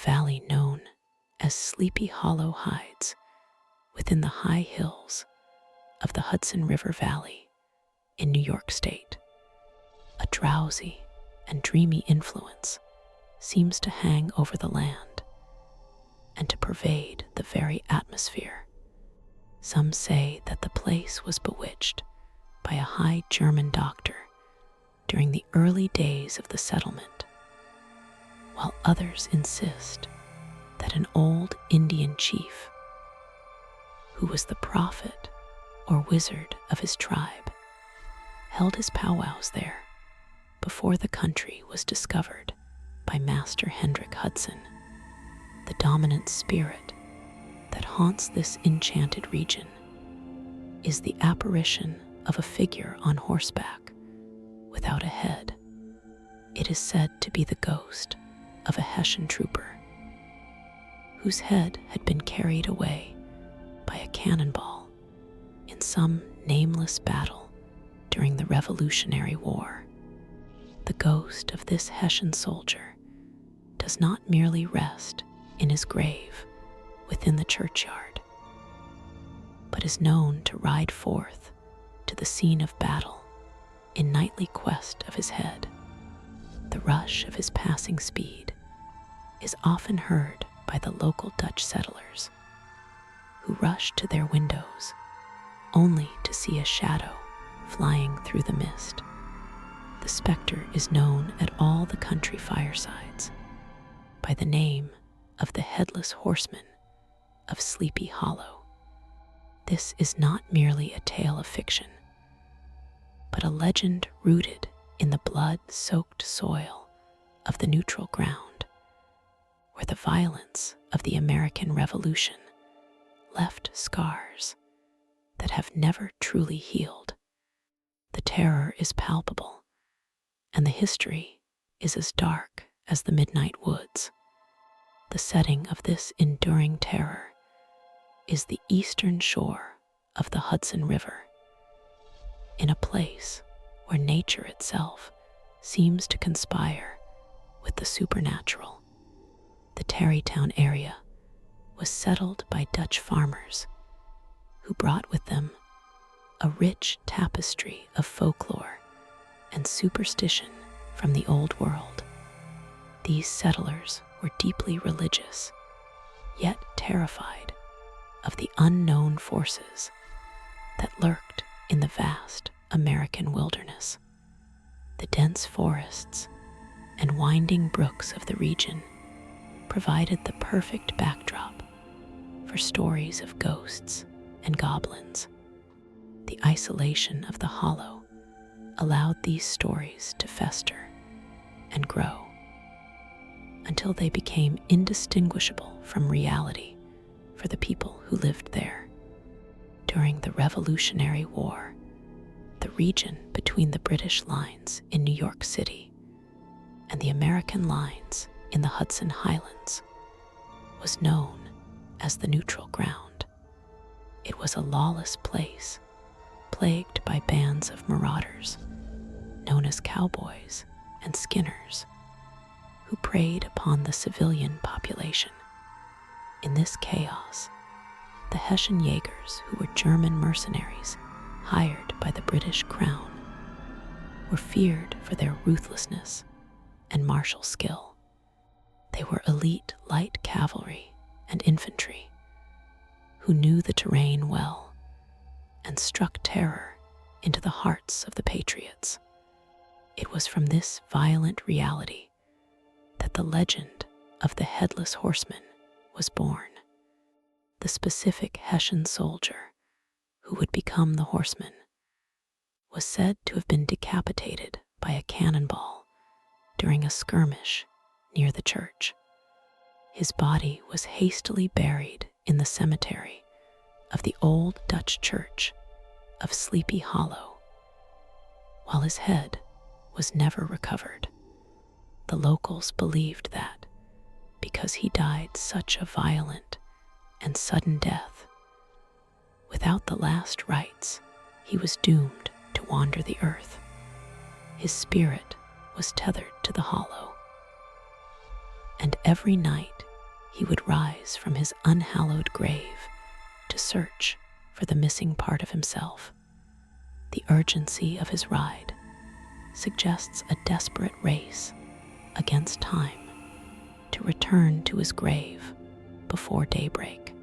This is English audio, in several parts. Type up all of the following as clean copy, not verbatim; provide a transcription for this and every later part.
valley known as Sleepy Hollow hides within the high hills of the Hudson River Valley in New York State. A drowsy and dreamy influence seems to hang over the land and to pervade the very atmosphere. Some say that the place was bewitched by a high German doctor during the early days of the settlement, while others insist that an old Indian chief, who was the prophet or wizard of his tribe, held his powwows there before the country was discovered by Master Hendrik Hudson. The dominant spirit that haunts this enchanted region is the apparition of a figure on horseback without a head. It is said to be the ghost of a Hessian trooper whose head had been carried away by a cannonball in some nameless battle during the Revolutionary War. The ghost of this Hessian soldier does not merely rest in his grave within the churchyard, but is known to ride forth to the scene of battle in nightly quest of his head. The rush of his passing speed is often heard by the local Dutch settlers, who rush to their windows only to see a shadow flying through the mist. The specter is known at all the country firesides by the name of the Headless Horseman of Sleepy Hollow. This is not merely a tale of fiction, but a legend rooted in the blood-soaked soil of the neutral ground, where the violence of the American Revolution left scars that have never truly healed. The terror is palpable, and the history is as dark as the midnight woods. The setting of this enduring terror is the eastern shore of the Hudson River, in a place where nature itself seems to conspire with the supernatural. The Tarrytown area was settled by Dutch farmers who brought with them a rich tapestry of folklore and superstition from the Old World. These settlers were deeply religious, yet terrified of the unknown forces that lurked in the vast American wilderness. The dense forests and winding brooks of the region provided the perfect backdrop for stories of ghosts and goblins. The isolation of the hollow allowed these stories to fester and grow until they became indistinguishable from reality for the people who lived there. During the Revolutionary War, the region between the British lines in New York City and the American lines in the Hudson Highlands was known as the neutral ground. It was a lawless place, plagued by bands of marauders known as cowboys and skinners, who preyed upon the civilian population. In this chaos, the Hessian Jägers, who were German mercenaries hired by the British Crown, were feared for their ruthlessness and martial skill. They were elite light cavalry and infantry who knew the terrain well and struck terror into the hearts of the patriots. It was from this violent reality that the legend of the Headless Horseman was born. The specific Hessian soldier who would become the horseman was said to have been decapitated by a cannonball during a skirmish near the church. His body was hastily buried in the cemetery of the old Dutch church of Sleepy Hollow, while his head was never recovered. The locals believed that because he died such a violent and sudden death, without the last rites, he was doomed to wander the earth. His spirit was tethered to the hollow, and every night he would rise from his unhallowed grave to search for the missing part of himself. The urgency of his ride suggests a desperate race against time to return to his grave before daybreak.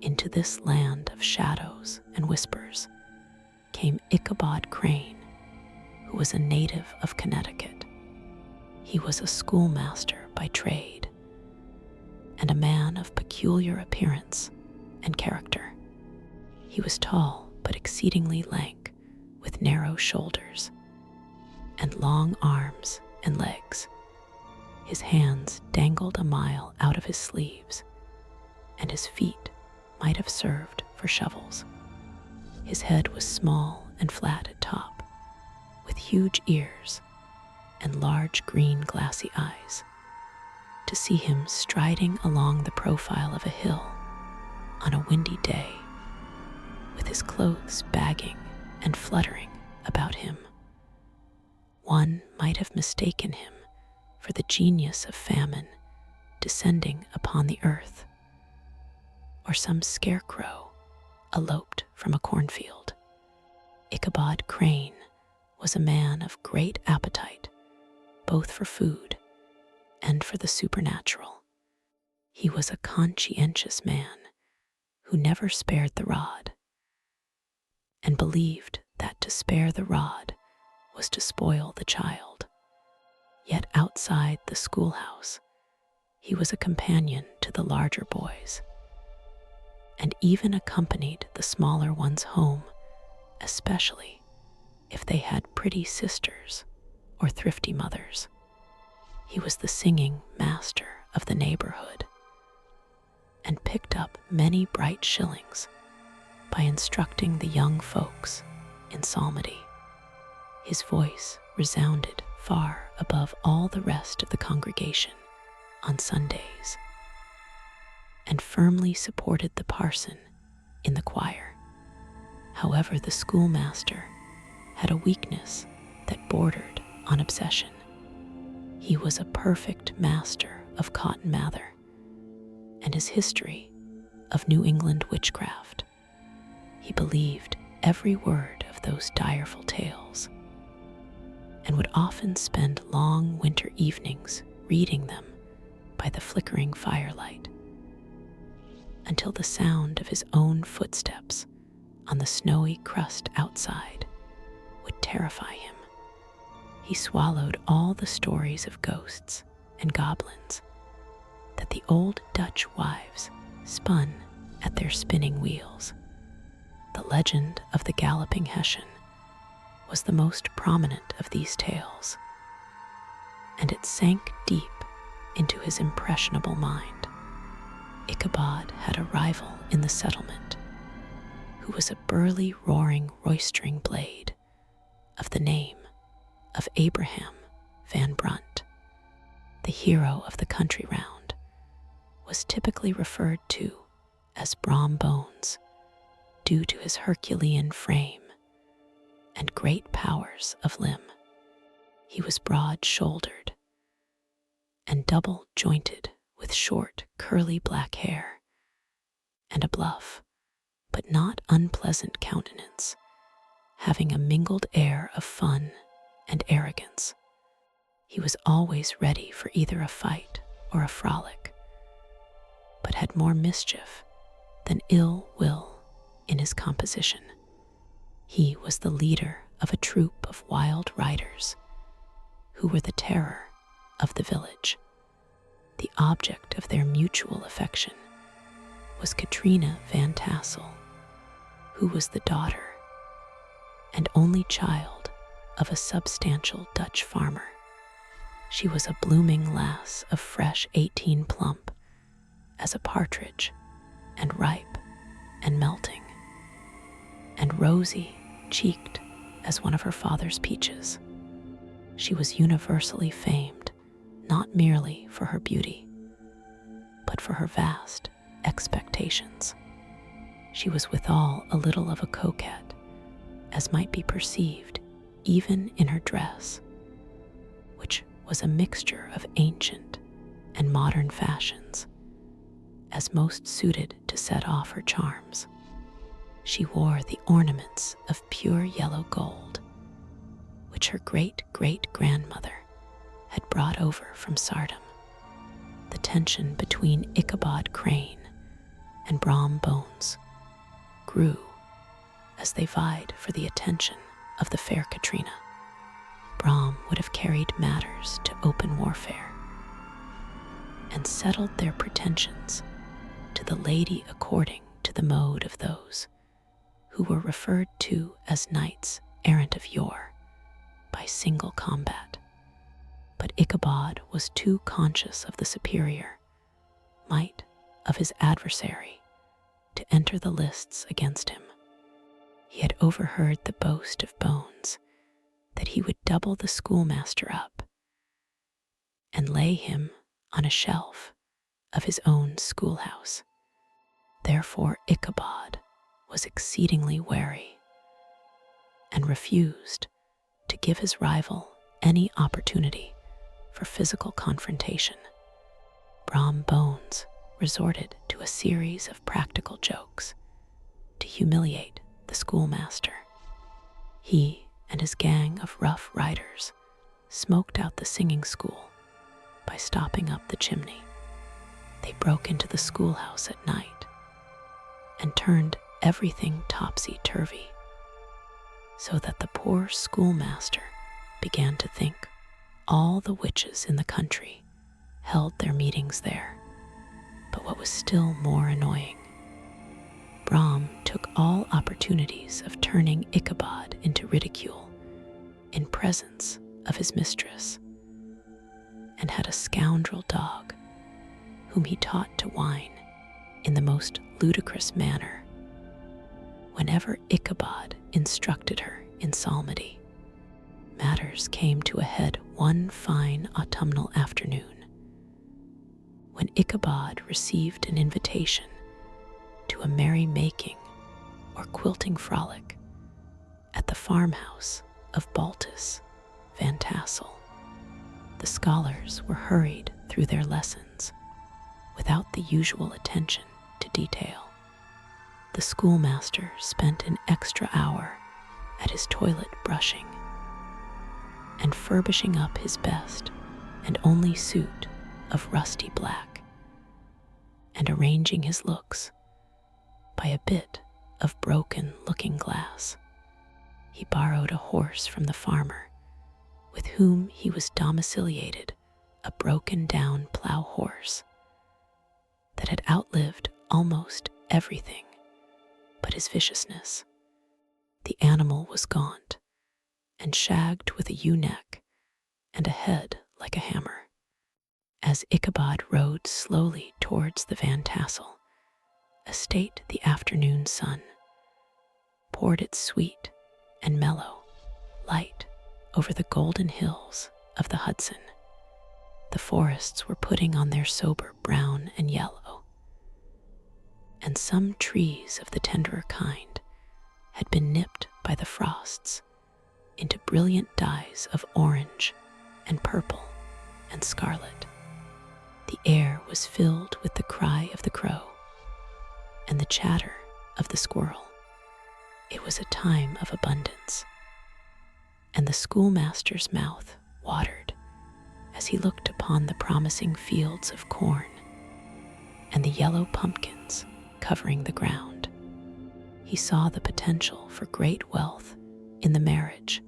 Into this land of shadows and whispers came Ichabod Crane, who was a native of Connecticut. He was a schoolmaster by trade and a man of peculiar appearance and character. He was tall but exceedingly lank, with narrow shoulders and long arms and legs. His hands dangled a mile out of his sleeves, and his feet might have served for shovels. His head was small and flat at top, with huge ears and large green glassy eyes. To see him striding along the profile of a hill on a windy day, with his clothes bagging and fluttering about him, one might have mistaken him for the genius of famine descending upon the earth, or some scarecrow eloped from a cornfield. Ichabod Crane was a man of great appetite, both for food and for the supernatural. He was a conscientious man who never spared the rod, and believed that to spare the rod was to spoil the child. Yet outside the schoolhouse, he was a companion to the larger boys, and even accompanied the smaller ones home, especially if they had pretty sisters or thrifty mothers. He was the singing master of the neighborhood, and picked up many bright shillings by instructing the young folks in psalmody. His voice resounded far above all the rest of the congregation on Sundays, and firmly supported the parson in the choir. However, the schoolmaster had a weakness that bordered on obsession. He was a perfect master of cotton mather, and his history of New England witchcraft. He believed every word of those direful tales, and would often spend long winter evenings reading them by the flickering firelight, until the sound of his own footsteps on the snowy crust outside would terrify him. He swallowed all the stories of ghosts and goblins that the old Dutch wives spun at their spinning wheels. The legend of the Galloping Hessian was the most prominent of these tales, and it sank deep into his impressionable mind. Ichabod had a rival in the settlement who was a burly, roaring, roistering blade of the name of Abraham Van Brunt. The hero of the country round was typically referred to as Brom Bones due to his Herculean frame and great powers of limb. He was broad-shouldered and double-jointed, with short, curly black hair and a bluff, but not unpleasant countenance, having a mingled air of fun and arrogance. He was always ready for either a fight or a frolic, but had more mischief than ill will in his composition. He was the leader of a troop of wild riders who were the terror of the village. The object of their mutual affection was Katrina Van Tassel, who was the daughter and only child of a substantial Dutch farmer. She was a blooming lass of fresh 18 plump as a partridge, and ripe and melting, and rosy-cheeked as one of her father's peaches. She was universally famed, not merely for her beauty, but for her vast expectations. She was withal a little of a coquette, as might be perceived even in her dress, which was a mixture of ancient and modern fashions, as most suited to set off her charms. She wore the ornaments of pure yellow gold, which her great-great-grandmother had brought over from Sardom. The tension between Ichabod Crane and Brom Bones grew as they vied for the attention of the fair Katrina. Brom would have carried matters to open warfare and settled their pretensions to the lady according to the mode of those who were referred to as knights errant of yore by single combat. But Ichabod was too conscious of the superior might of his adversary to enter the lists against him. He had overheard the boast of Bones that he would double the schoolmaster up and lay him on a shelf of his own schoolhouse. Therefore Ichabod was exceedingly wary and refused to give his rival any opportunity for physical confrontation. Brom Bones resorted to a series of practical jokes to humiliate the schoolmaster. He and his gang of rough riders smoked out the singing school by stopping up the chimney. They broke into the schoolhouse at night and turned everything topsy-turvy, so that the poor schoolmaster began to think all the witches in the country held their meetings there. But what was still more annoying, Brom took all opportunities of turning Ichabod into ridicule in presence of his mistress, and had a scoundrel dog whom he taught to whine in the most ludicrous manner whenever Ichabod instructed her in psalmody. Matters came to a head one fine autumnal afternoon when Ichabod received an invitation to a merry-making or quilting frolic at the farmhouse of Baltus Van Tassel. The scholars were hurried through their lessons without the usual attention to detail. The schoolmaster spent an extra hour at his toilet brushing and furbishing up his best and only suit of rusty black, and arranging his looks by a bit of broken looking-glass. He borrowed a horse from the farmer with whom he was domiciliated, a broken-down plow horse that had outlived almost everything but his viciousness. The animal was gaunt and shagged with a ewe-neck and a head like a hammer. As Ichabod rode slowly towards the Van Tassel estate, the afternoon sun poured its sweet and mellow light over the golden hills of the Hudson. The forests were putting on their sober brown and yellow, and some trees of the tenderer kind had been nipped by the frosts into brilliant dyes of orange and purple and scarlet. The air was filled with the cry of the crow and the chatter of the squirrel. It was a time of abundance, and the schoolmaster's mouth watered as he looked upon the promising fields of corn and the yellow pumpkins covering the ground. He saw the potential for great wealth in the marriage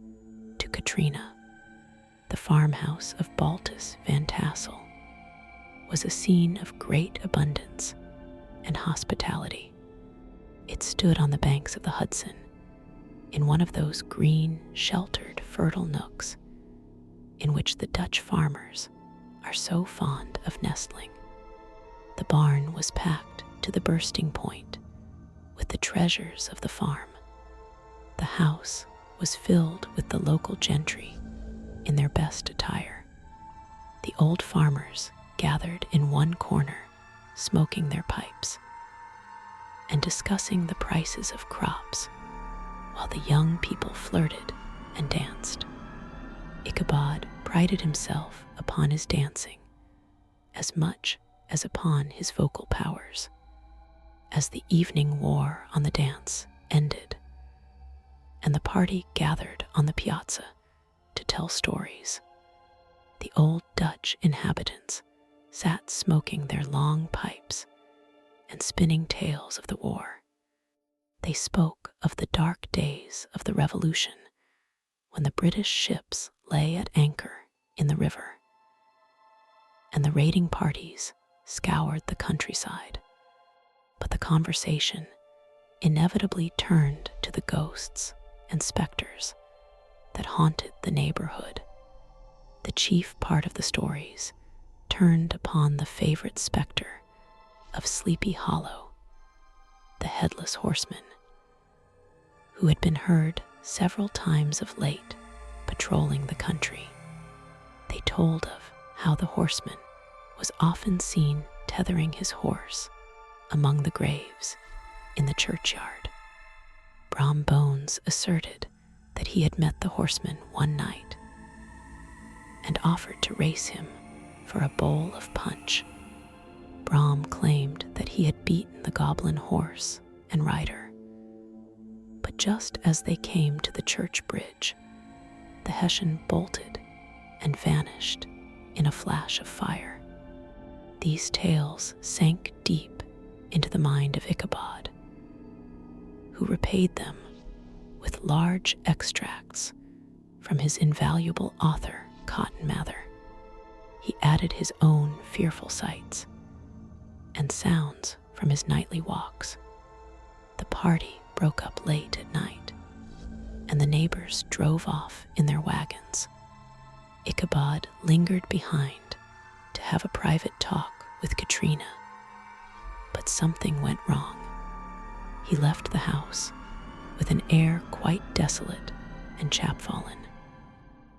to Katrina. The farmhouse of Baltus Van Tassel was a scene of great abundance and hospitality. It stood on the banks of the Hudson, in one of those green, sheltered, fertile nooks in which the Dutch farmers are so fond of nestling. The barn was packed to the bursting point with the treasures of the farm. The house was filled with the local gentry in their best attire. The old farmers gathered in one corner, smoking their pipes and discussing the prices of crops, while the young people flirted and danced. Ichabod prided himself upon his dancing as much as upon his vocal powers. As the evening war on the dance ended, and the party gathered on the piazza to tell stories, the old Dutch inhabitants sat smoking their long pipes and spinning tales of the war. They spoke of the dark days of the Revolution, when the British ships lay at anchor in the river, and the raiding parties scoured the countryside. But the conversation inevitably turned to the ghosts and specters that haunted the neighborhood. The chief part of the stories turned upon the favorite specter of Sleepy Hollow, the Headless Horseman, who had been heard several times of late patrolling the country. They told of how the horseman was often seen tethering his horse among the graves in the churchyard. Brom Bones asserted that he had met the horseman one night and offered to race him for a bowl of punch. Brom claimed that he had beaten the goblin horse and rider. But just as they came to the church bridge, the Hessian bolted and vanished in a flash of fire. These tales sank deep into the mind of Ichabod, who repaid them with large extracts from his invaluable author, Cotton Mather. He added his own fearful sights and sounds from his nightly walks. The party broke up late at night, and the neighbors drove off in their wagons. Ichabod lingered behind to have a private talk with Katrina, but something went wrong. He left the house with an air quite desolate and chapfallen,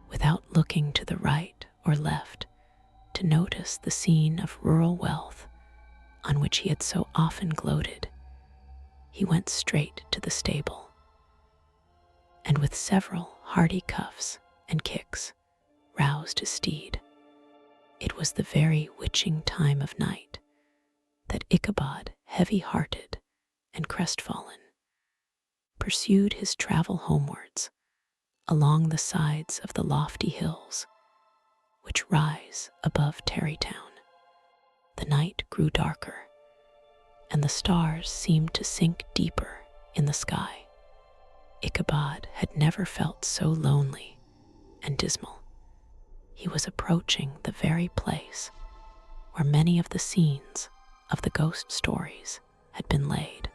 without looking to the right or left to notice the scene of rural wealth on which he had so often gloated. He went straight to the stable, and with several hearty cuffs and kicks, roused his steed. It was the very witching time of night that Ichabod, heavy-hearted and crestfallen, pursued his travel homewards along the sides of the lofty hills which rise above Tarrytown. The night grew darker, and the stars seemed to sink deeper in the sky. Ichabod had never felt so lonely and dismal. He was approaching the very place where many of the scenes of the ghost stories had been laid.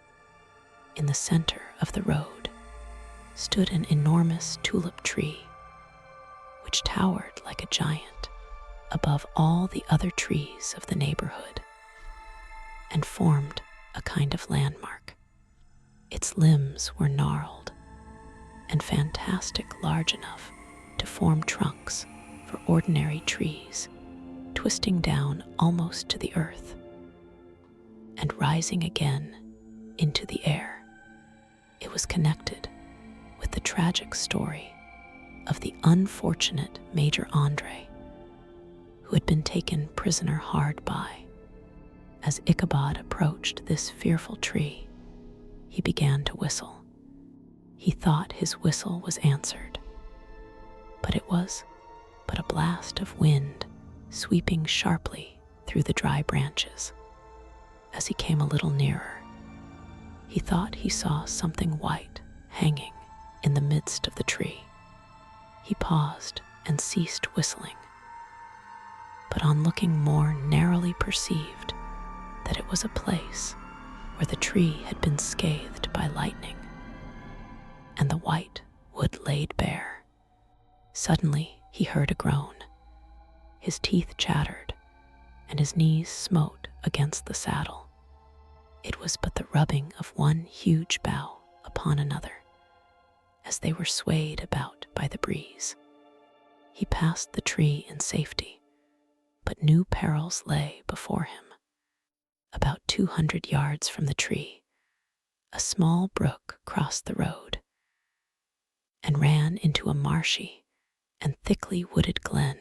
In the center of the road stood an enormous tulip tree, which towered like a giant above all the other trees of the neighborhood and formed a kind of landmark. Its limbs were gnarled and fantastic, large enough to form trunks for ordinary trees, twisting down almost to the earth and rising again into the air. It was connected with the tragic story of the unfortunate Major Andre, who had been taken prisoner hard by. As Ichabod approached this fearful tree, he began to whistle. He thought his whistle was answered, but it was but a blast of wind sweeping sharply through the dry branches. As he came a little nearer, he thought he saw something white hanging in the midst of the tree. He paused and ceased whistling, but on looking more narrowly perceived that it was a place where the tree had been scathed by lightning, and the white wood laid bare. Suddenly he heard a groan. His teeth chattered, and his knees smote against the saddle. It was but the rubbing of one huge bough upon another, as they were swayed about by the breeze. He passed the tree in safety, but new perils lay before him. About 200 yards from the tree, a small brook crossed the road and ran into a marshy and thickly wooded glen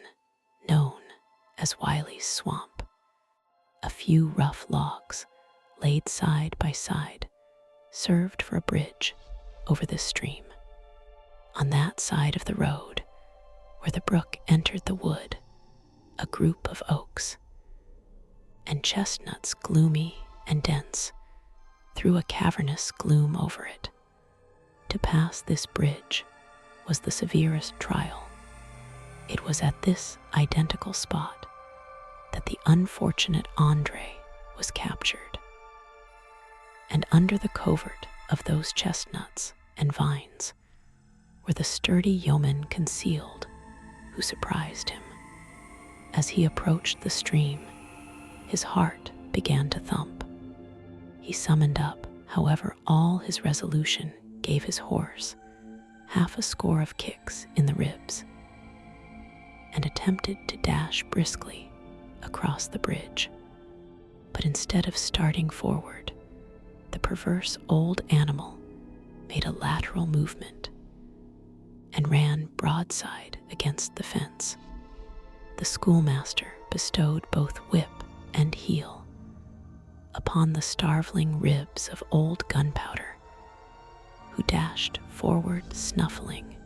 known as Wiley's Swamp. A few rough logs, laid side by side, served for a bridge over this stream. On that side of the road, where the brook entered the wood, a group of oaks and chestnuts, gloomy and dense, threw a cavernous gloom over it. To pass this bridge was the severest trial. It was at this identical spot that the unfortunate Andre was captured. And under the covert of those chestnuts and vines were the sturdy yeomen concealed who surprised him. As he approached the stream, his heart began to thump. He summoned up, however, all his resolution, gave his horse half a score of kicks in the ribs, and attempted to dash briskly across the bridge. But instead of starting forward, the perverse old animal made a lateral movement and ran broadside against the fence. The schoolmaster bestowed both whip and heel upon the starveling ribs of old Gunpowder, who dashed forward snuffling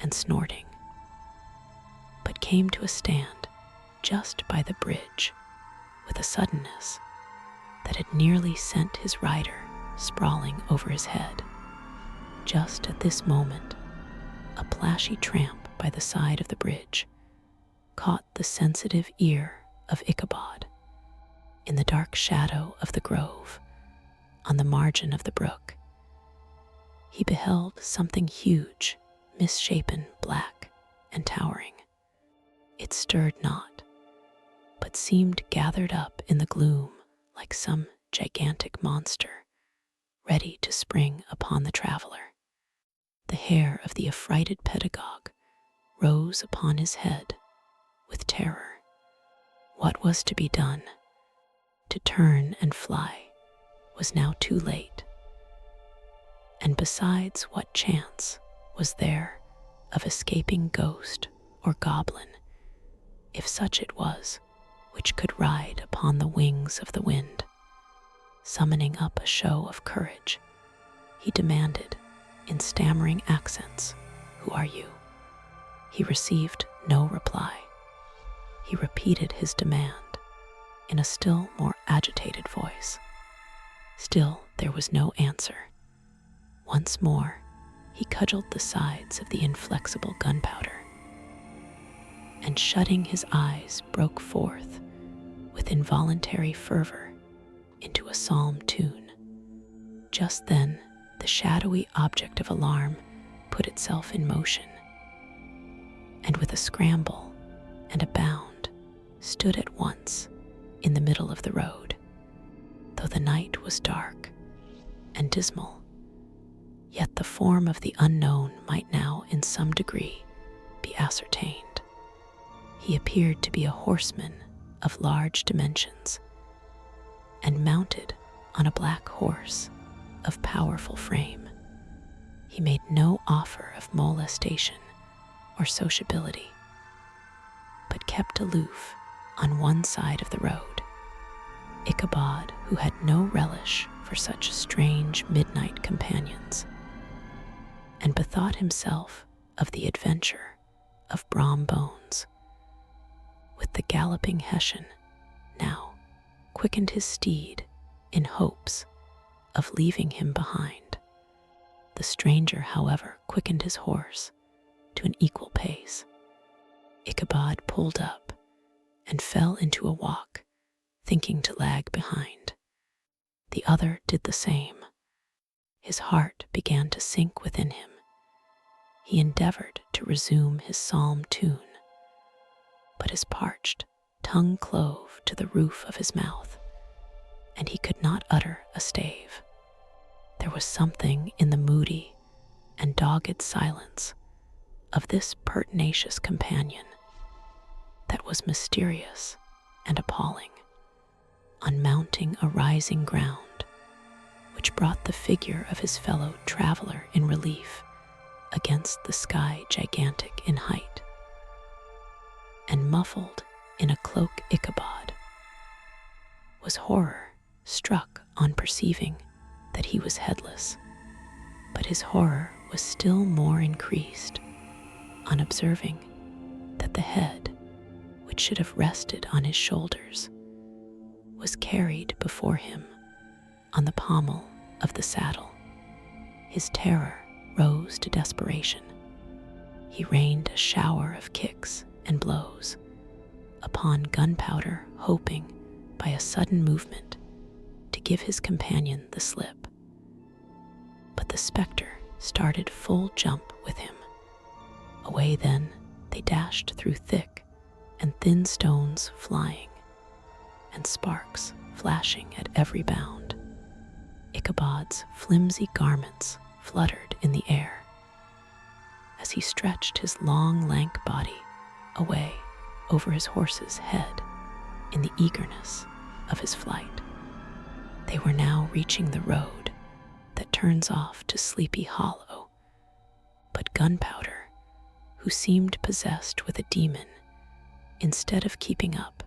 and snorting, but came to a stand just by the bridge with a suddenness that had nearly sent his rider sprawling over his head. Just at this moment, a plashy tramp by the side of the bridge caught the sensitive ear of Ichabod. In the dark shadow of the grove, on the margin of the brook, he beheld something huge, misshapen, black, and towering. It stirred not, but seemed gathered up in the gloom like some gigantic monster, ready to spring upon the traveler. The hair of the affrighted pedagogue rose upon his head with terror. What was to be done? To turn and fly was now too late. And besides, what chance was there of escaping ghost or goblin, if such it was, which could ride upon the wings of the wind? Summoning up a show of courage, he demanded, in stammering accents, "Who are you?" He received no reply. He repeated his demand in a still more agitated voice. Still there was no answer. Once more he cudgeled the sides of the inflexible Gunpowder, and shutting his eyes broke forth with involuntary fervor into a psalm tune. Just then the shadowy object of alarm put itself in motion, and with a scramble and a bound stood at once in the middle of the road. Though the night was dark and dismal, yet the form of the unknown might now in some degree be ascertained. He appeared to be a horseman of large dimensions, and mounted on a black horse of powerful frame. He made no offer of molestation or sociability, but kept aloof on one side of the road. Ichabod, who had no relish for such strange midnight companions, and bethought himself of the adventure of Brom Bones, with the Galloping Hessian, now quickened his steed in hopes of leaving him behind. The stranger, however, quickened his horse to an equal pace. Ichabod pulled up and fell into a walk, thinking to lag behind. The other did the same. His heart began to sink within him. He endeavored to resume his psalm tune, but his parched tongue clove to the roof of his mouth, and he could not utter a stave. There was something in the moody and dogged silence of this pertinacious companion that was mysterious and appalling. On mounting a rising ground, which brought the figure of his fellow traveler in relief against the sky gigantic in height, and muffled in a cloak Ichabod was horror struck on perceiving that he was headless, but his horror was still more increased on observing that the head, which should have rested on his shoulders, was carried before him on the pommel of the saddle. His terror rose to desperation. He rained a shower of kicks and blows upon Gunpowder, hoping by a sudden movement to give his companion the slip. But the spectre started full jump with him. Away then they dashed through thick and thin stones flying, and sparks flashing at every bound. Ichabod's flimsy garments fluttered in the air as he stretched his long, lank body away over his horse's head in the eagerness of his flight. They were now reaching the road that turns off to Sleepy Hollow, but Gunpowder, who seemed possessed with a demon, instead of keeping up,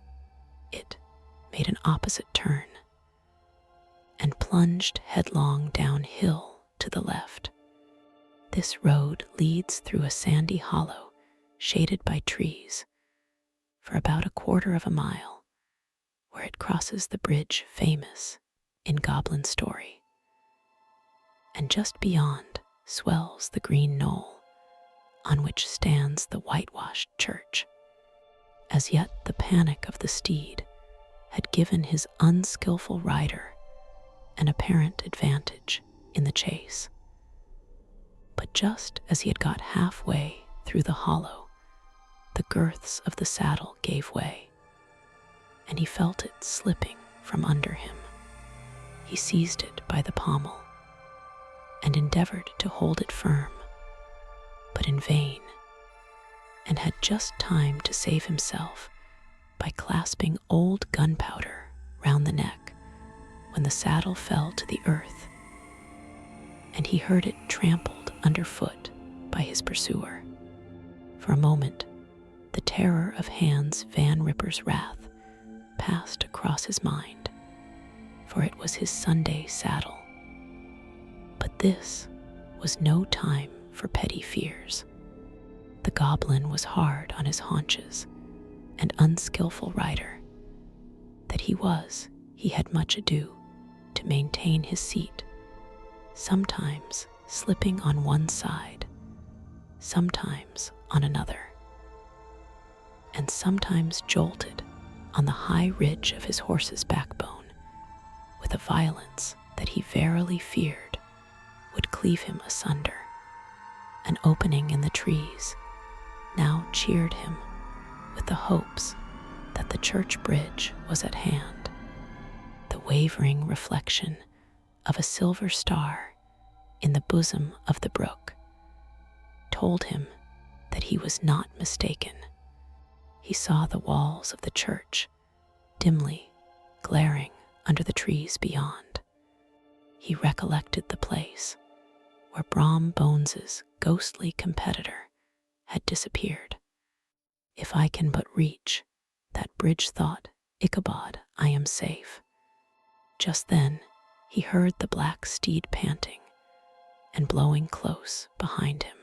it made an opposite turn and plunged headlong downhill to the left. This road leads through a sandy hollow shaded by trees for about a quarter of a mile, where it crosses the bridge famous in Goblin story. And just beyond swells the green knoll on which stands the whitewashed church. As yet the panic of the steed had given his unskillful rider an apparent advantage in the chase. But just as he had got halfway through the hollow, the girths of the saddle gave way, and he felt it slipping from under him. He seized it by the pommel and endeavored to hold it firm, but in vain, and had just time to save himself by clasping old Gunpowder round the neck when the saddle fell to the earth, and he heard it trampled underfoot by his pursuer. For a moment, the terror of Hans Van Ripper's wrath passed across his mind, for it was his Sunday saddle. But this was no time for petty fears. The goblin was hard on his haunches, and unskillful rider that he had much ado to maintain his seat, sometimes slipping on one side, sometimes on another, and sometimes jolted on the high ridge of his horse's backbone with a violence that he verily feared would cleave him asunder. An opening in the trees now cheered him with the hopes that the church bridge was at hand. The wavering reflection of a silver star in the bosom of the brook told him that he was not mistaken. He saw the walls of the church dimly glaring under the trees beyond. He recollected the place where Brom Bones's ghostly competitor had disappeared. If I can but reach that bridge, thought Ichabod, I am safe. Just then he heard the black steed panting and blowing close behind him.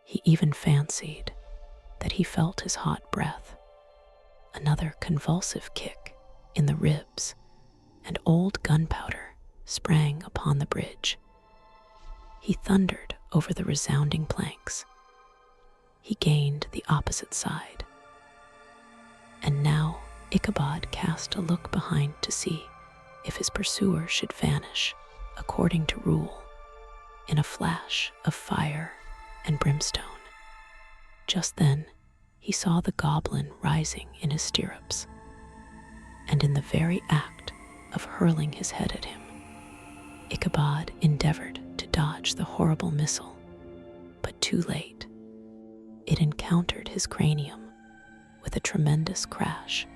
He even fancied that he felt his hot breath. Another convulsive kick in the ribs, and old Gunpowder sprang upon the bridge. He thundered over the resounding planks. He gained the opposite side. And now Ichabod cast a look behind to see if his pursuer should vanish, according to rule, in a flash of fire and brimstone. Just then he saw the goblin rising in his stirrups, and in the very act of hurling his head at him, Ichabod endeavored to dodge the horrible missile, but too late. It encountered his cranium with a tremendous crash.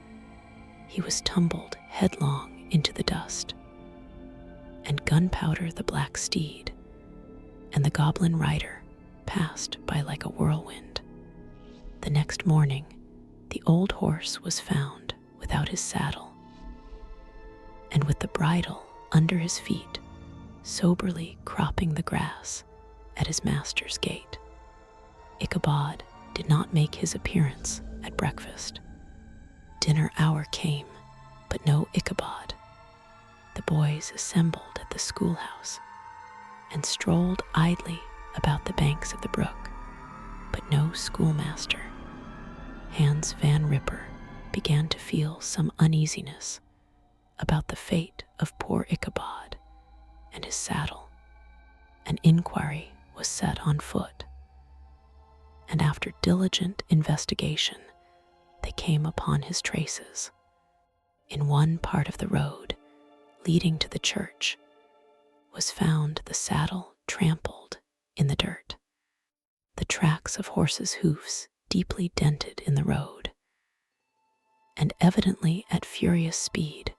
He was tumbled headlong into the dust, and Gunpowder the black steed and the goblin rider passed by like a whirlwind. The next morning, the old horse was found without his saddle, and with the bridle under his feet, soberly cropping the grass at his master's gate. Ichabod did not make his appearance at breakfast. Dinner hour came, but no Ichabod. The boys assembled at the schoolhouse and strolled idly about the banks of the brook, but no schoolmaster. Hans Van Ripper began to feel some uneasiness about the fate of poor Ichabod and his saddle. An inquiry was set on foot, and after diligent investigation, they came upon his traces. In one part of the road leading to the church was found the saddle trampled in the dirt, the tracks of horses' hoofs deeply dented in the road, and evidently at furious speed,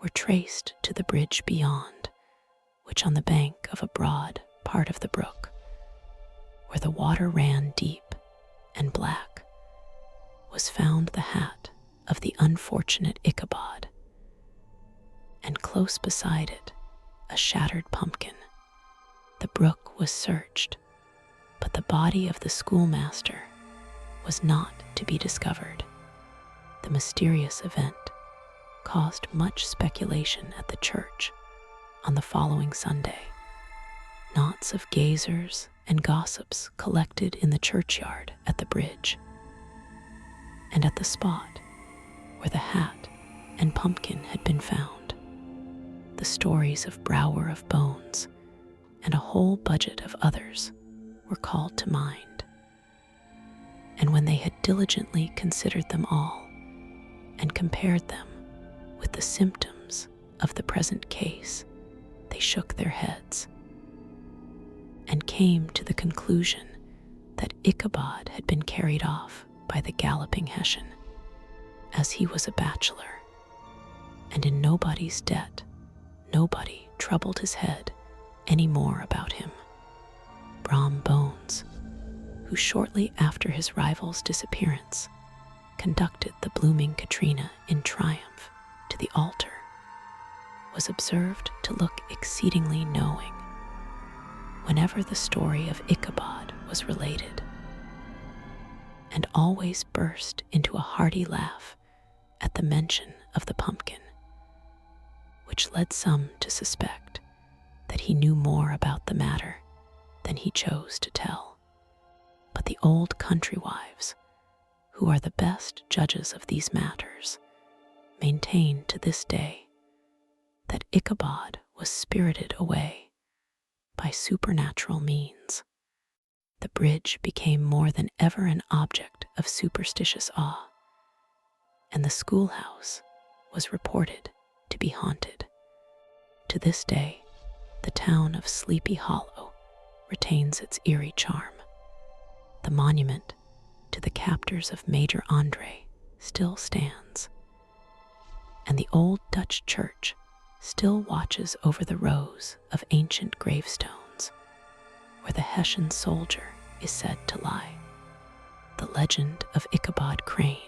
were traced to the bridge beyond, which on the bank of a broad part of the brook, where the water ran deep and black, was found the hat of the unfortunate Ichabod, and close beside it a shattered pumpkin. The brook was searched, but the body of the schoolmaster was not to be discovered. The mysterious event caused much speculation at the church on the following Sunday. Knots of gazers and gossips collected in the churchyard at the bridge, and at the spot where the hat and pumpkin had been found. The stories of Brower of Bones and a whole budget of others were called to mind. And when they had diligently considered them all and compared them with the symptoms of the present case, they shook their heads and came to the conclusion that Ichabod had been carried off by the Galloping Hessian, as he was a bachelor, and in nobody's debt. Nobody troubled his head any more about him. Brom Bones, who shortly after his rival's disappearance conducted the blooming Katrina in triumph to the altar, was observed to look exceedingly knowing whenever the story of Ichabod was related, and always burst into a hearty laugh at the mention of the pumpkin, which led some to suspect that he knew more about the matter than he chose to tell. But the old country wives, who are the best judges of these matters, maintain to this day that Ichabod was spirited away by supernatural means. The bridge became more than ever an object of superstitious awe, and the schoolhouse was reported to be haunted. To this day, the town of Sleepy Hollow retains its eerie charm. The monument to the captors of Major Andre still stands, and the old Dutch church still watches over the rows of ancient gravestones where the Hessian soldier is said to lie. The legend of Ichabod Crane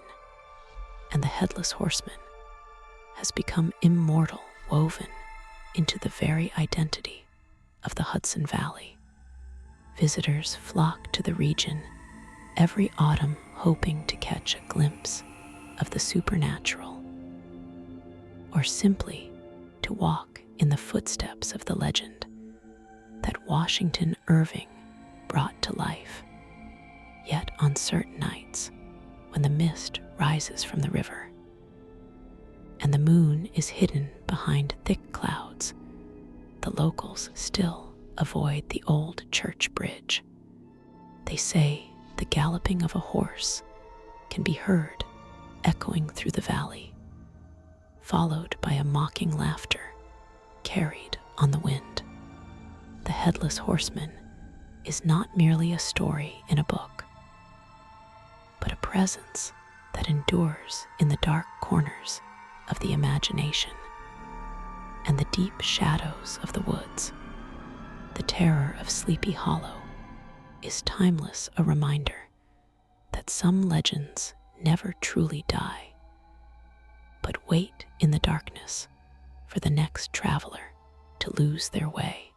and the Headless Horseman has become immortal, woven into the very identity of the Hudson Valley. Visitors flock to the region every autumn, hoping to catch a glimpse of the supernatural, or simply to walk in the footsteps of the legend that Washington Irving brought to life. Yet on certain nights, when the mist rises from the river and the moon is hidden behind thick clouds, the locals still avoid the old church bridge. They say the galloping of a horse can be heard echoing through the valley, followed by a mocking laughter carried on the wind. The Headless Horseman is not merely a story in a book, but a presence that endures in the dark corners of the imagination and the deep shadows of the woods. The terror of Sleepy Hollow is timeless, a reminder that some legends never truly die, but wait in the darkness for the next traveler to lose their way.